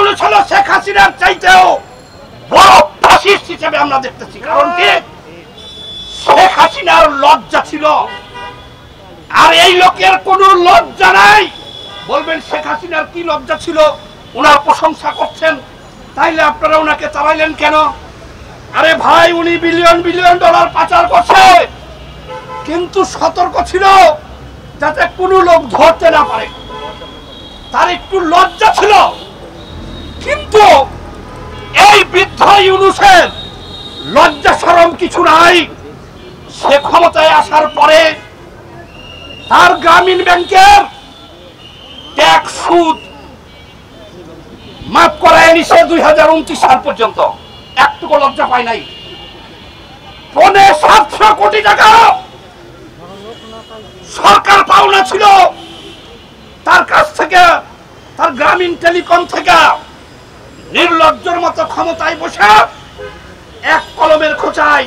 মানুষ হলো শেখ হাসিনার চাইতেও বড় ফাসিস্ট হিসেবে আমরা দেখতেছি। কারণ কি, শেখ হাসিনার লজ্জা ছিল, আর এই লোকের কোনো লজ্জা নাই। বলবেন শেখ হাসিনার কি লজ্জা ছিল, ওনার প্রশংসা করছেন, তাইলে আপনারা ওনাকে চালাইলেন কেন? আরে ভাই, উনি বিলিয়ন বিলিয়ন ডলার পাচার করছে, কিন্তু সতর্ক ছিল যাতে কোনো লোক ধরতে না পারে, তার একটু লজ্জা ছিল। কিন্তু এই বৃদ্ধ ইউনূসের লজ্জা শরম কিছু নাই। সে ক্ষমতায় আসার পরে তার গ্রামীণ ব্যাংকের ট্যাক্স সুদ মাফ করায় নিছে 2029 সাল পর্যন্ত। একটুকু লজ্জা পায় নাই। 750 কোটি টাকা সরকার পাওনা ছিল তার কাছ থেকে, তার গ্রামীণ টেলিকম থেকে। নির্লজ্জের মতো ক্ষমতায় বসে এক কলমের খোঁচায়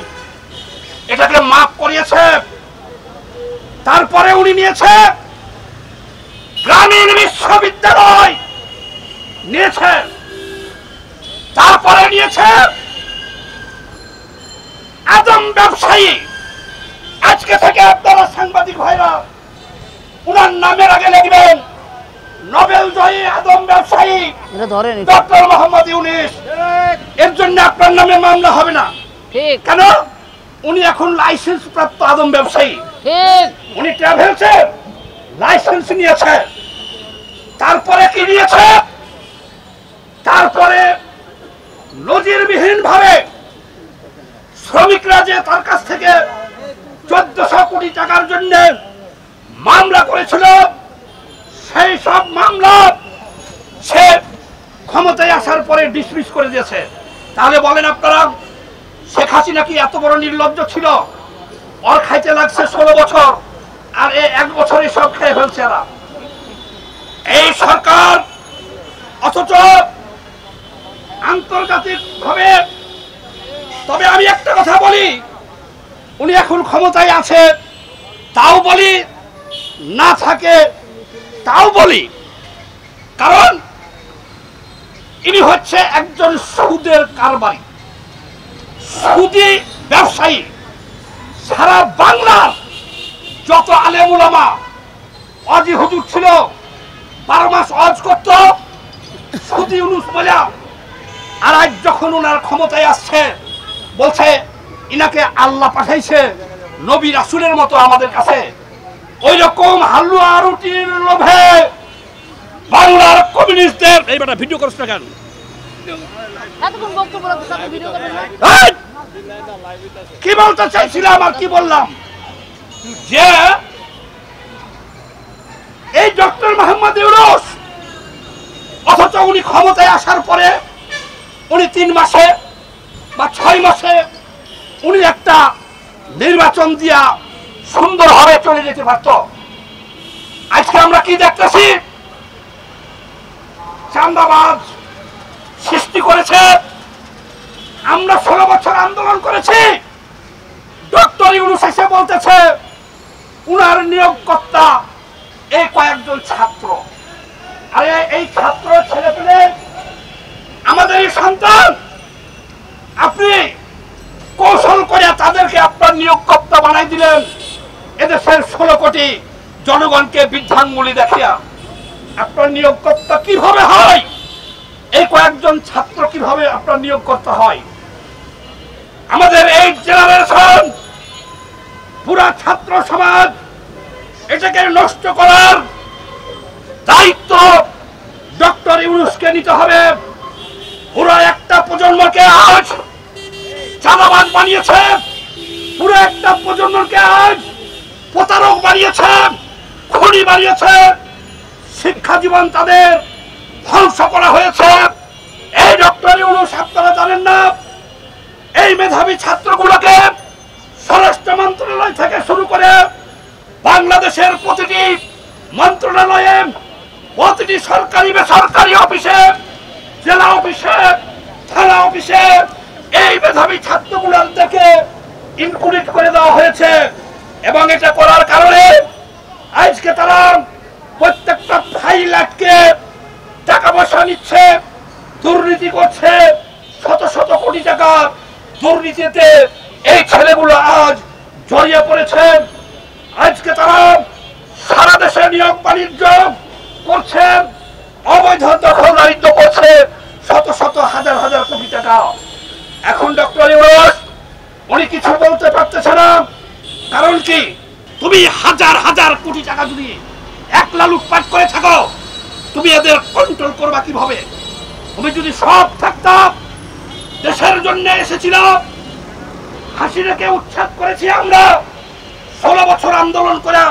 এটাকে মাফ করিয়েছে। তারপরে উনি নিয়েছে গ্রামীণ বিশ্ববিদ্যালয় নিয়েছে, তারপরে নিয়েছে আদম ব্যবসায়ী। আজকে থেকে আপনারা সাংবাদিক ভাইরা উনার নামের আগে লিখবেন নোবেল জয়ী আদম ব্যবসায়ী ডক্টর মোহাম্মদ ইউনূস। এর জন্য আপনার নামে মামলা হবে না। কেন? উনি এখন লাইসেন্স প্রাপ্ত আদম ব্যবসায়ী। উনি ট্রাভেলসের লাইসেন্স নিয়েছে। তারপরে কি নিয়েছে? তারপরে নজিরবিহীন ভাবে শ্রমিকরা যে তার কাছ থেকে 1400 কোটি টাকার জন্য মামলা করেছিল, সেই সব মামলা সে ক্ষমতায় আসার পরে ডিসমিস করে দিয়েছে। তাহলে বলেন আপনারা, শেখ হাসিনা কি এত বড় নির্লজ্জ ছিল? ওর খাইতে লাগছে 16 বছর, আর এই 1 বছরে সব খেয়ে ফেলছে এরা, এই সরকার। অথচ আন্তর্জাতিক ভাবে, তবে আমি একটা কথা বলি, উনি এখন ক্ষমতায় আছে তাও বলি, না থাকে তাও বলি, কারণ ইনি হচ্ছে একজন সুদের কারবারি, সুদী ব্যবসায়ী। সারা বাংলার যত আলেম উলামা ওয়াজি হুজুর ছিল 12 মাস ওয়াজ করত সুদী ইউনূস বলে। আর আজ যখন ওনার ক্ষমতায় আসছে বলছে ইনাকে আল্লাহ পাঠাইছে নবী রাসূলের মতো আমাদের কাছে। ওই রকম হালুয়া রুটির লোভে বাংলার কমিউনিস্টদের এই বেটা ভিডিও করছ না কেন? কি বলতে চাইছিলাম আর কি বললাম, যে এই ডক্টর মোহাম্মদ ইউনূস, অথচ উনি ক্ষমতায় আসার পরে উনি 3 মাসে বা 6 মাসে উনি একটা নির্বাচন দিয়া সুন্দরভাবে চলে যেতে পারত। আজকে আমরা কি দেখতেছি? চাঁদাবাজ সৃষ্টি করেছে। আমরা 16 বছর আন্দোলন করেছি, ডক্টর ইউনূস এসে বলতেছে উনার নিয়োগকর্তা এই কয়েকজন ছাত্র। আরে এই ছাত্র ছেলে পেলে আমাদের এই সন্তান, আপনি কৌশল করে তাদেরকে আপনার নিয়োগকর্তা বানাই দিলেন। এদেশের 16 কোটি জনগণকে বৃদ্ধাঙ্গুলি দেখিয়া আপনার নিয়োগকর্তা কিভাবে হয়? এই কয়েকজন ছাত্র কিভাবে আপনার নিয়োগকর্তা হয়? আমাদের এই জেনারেশন, পুরা ছাত্র সমাজ, এটাকে নষ্ট করার দায়িত্ব ডক্টর ইউনূসকে নিতে হবে। পুরো একটা প্রজন্মকে আজ চাঁদাবাজ বানিয়েছে, পুরো একটা প্রজন্মকে আজ প্রতারক বানিয়েছে, খুনি বানিয়েছে। শিক্ষা জীবন তাদের ধ্বংস করা হয়েছে। এই ডক্টর ইউনূস, আপনারা জানেন না, এই মেধাবী ছাত্রগুলোকে স্বরাষ্ট্র মন্ত্রণালয় থেকে শুরু করে বাংলাদেশের প্রতিটি মন্ত্রণালয়ে, প্রতিটি সরকারি বেসরকারি অফিসে, জেলা অফিসে, থানা অফিসে এই মেধাবী ছাত্রগুলোর থেকে ইনক্লুড করে দেওয়া হয়েছে। এবং এটা করার কারণে আজকে তারা প্রত্যেকটা ফাইল আটকে টাকা পয়সা নিচ্ছে, দুর্নীতি করছে, শত শত কোটি টাকার দুর্নীতিতে এই ছেলেগুলো আজ জড়িয়ে পড়েছে। আজকে তারা সারা দেশে নিয়োগ বাণিজ্য করছে, অবৈধ দখলদারিত্ব করছে, শত শত হাজার হাজার কোটি টাকা। এখন ডক্টর ইউনূস উনি কিছু বলতে পারতেছে না, কারণ কি? তুমি হাজার হাজার কোটি টাকা যদি একলা লুটপাট করে থাকো, তুমি এদের কন্ট্রোল করবা কিভাবে? তুমি যদি সব থাকতাম, দেশের জন্য এসেছিল, হাসিনাকে উচ্ছেদ করেছি আমরা 16 বছর আন্দোলন করে।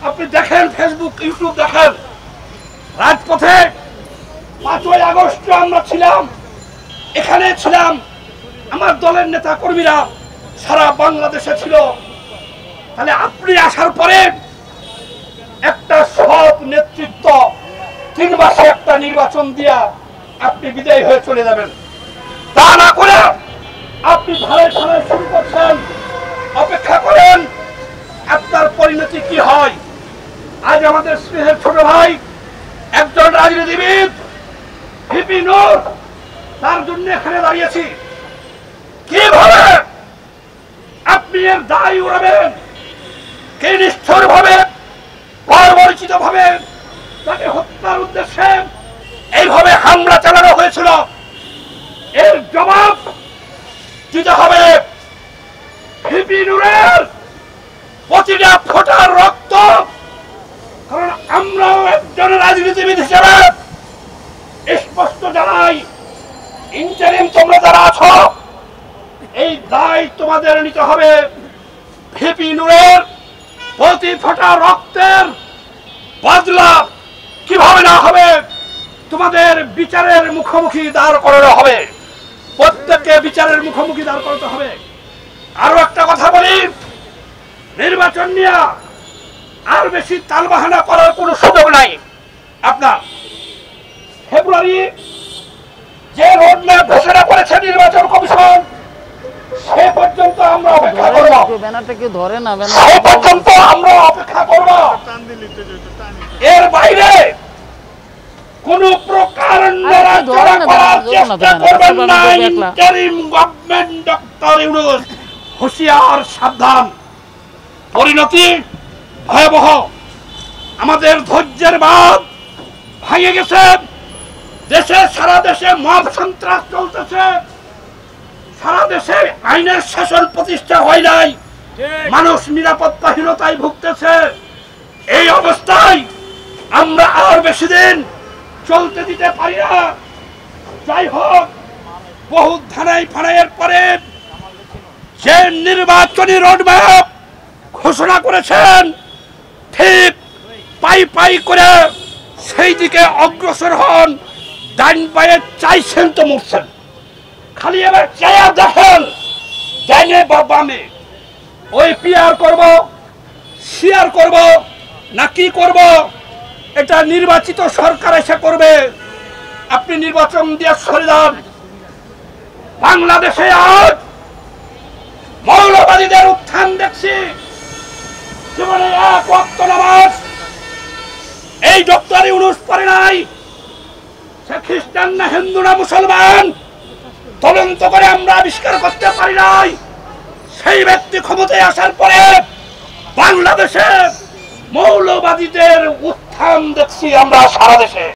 আপনি দেখেন, ফেসবুক ইউটিউব দেখেন, রাজপথে 5ই আগস্ট আমরা ছিলাম, এখানে ছিলাম, আমার দলের নেতা কর্মীরা সারা বাংলাদেশে ছিল। তাহলে আপনি আসার পরে একটা সৎ নেতৃত্ব 3 মাসে একটা নির্বাচন দিয়া আপনি বিদায় হয়ে চলে যাবেন, তা না করে আপনি ধারায় ধারায় শুরু করছেন। অপেক্ষা করেন আপনার পরিণতি কি হয়। আজ আমাদের স্নেহের ছোট ভাই একজন রাজনীতিবিদ ভিপি নূর, তার জন্য এখানে দাঁড়িয়েছি। কিভাবে আপনি এর দায় উড়াবেন? কে নিষ্ঠুর ভাবে, পরিচিত ভাবে তাকে হত্যার উদ্দেশ্যে এইভাবে হামলা চালানো হয়েছিল, এর জবাব দিতে হবে। ভিপি নূরের প্রতিটা ফোঁটা রক্ত, কারণ আমরাও একজন রাজনীতিবিদ হিসেবে স্পষ্ট জানাই, ইন্টারিম তোমরা যারা আছো, এই দায় তোমাদের নিতে হবে। ভিপি নূরের প্রতি ফোঁটা রক্তের বদলা কিভাবে না হবে, তোমাদের বিচারের মুখোমুখি দাঁড় করানো হবে, প্রত্যেককে বিচারের মুখোমুখি দাঁড় করাতে হবে। আরো একটা কথা বলি, নির্বাচন নিয়ে আর বেশি তালবাহানা করার কোনো সুযোগ নাই। আপনার ফেব্রুয়ারি যে রোডম্যাপ ঘোষণা করেছে নির্বাচন কমিশন, সে পর্যন্ত আমরা অপেক্ষা করব, সে পর্যন্ত আমরা অপেক্ষা করব। এর বাইরে কোন প্রকার নড়াচড়া করার চেষ্টা করবেন না। ইন্টারিম গভর্নমেন্ট ডক্টর ইউনূস হুঁশিয়ার, সাবধান। পরিণতি ভয়াবহ। আমাদের ধৈর্যের বাঁধ ভেঙে গেছে। দেশে, সারা দেশে মব সন্ত্রাস চলতেছে, সারা দেশে আইনের শাসন প্রতিষ্ঠা হয় নাই, মানুষ নিরাপত্তাহীনতায় ভুগতেছে। এই অবস্থায় আমরা আর বেশি দিন চলতে দিতে পারি না। যাই হোক, বহু ধানাই ফানাইয়ের পরে যে নির্বাচনী রোডম্যাপ ঘোষণা করেছেন, ঠিক পাই পাই করে সেই দিকে অগ্রসর হন। ডান পায়ে চাইছেন তো মরছেন, খালি এবার চেয়া দেখেন, ডাইনে বা বামে ওই পিআর করব, শেয়ার করব না কি করব, এটা নির্বাচিত সরকার এসে করবে। আপনি নির্বাচন দিয়ে সরে যান। বাংলাদেশে আজ মৌলবাদীদের উত্থান দেখছি। জীবনে এক ওয়াক্ত নামাজ এই ডক্টর ইউনূস পড়ে নাই, সে খ্রিস্টান না হিন্দু না মুসলমান তদন্ত করে আমরা আবিষ্কার করতে পারি নাই। সেই ব্যক্তি ক্ষমতায় আসার পরে বাংলাদেশে মৌলবাদীদের উত্থান দেখছি আমরা সারা দেশে।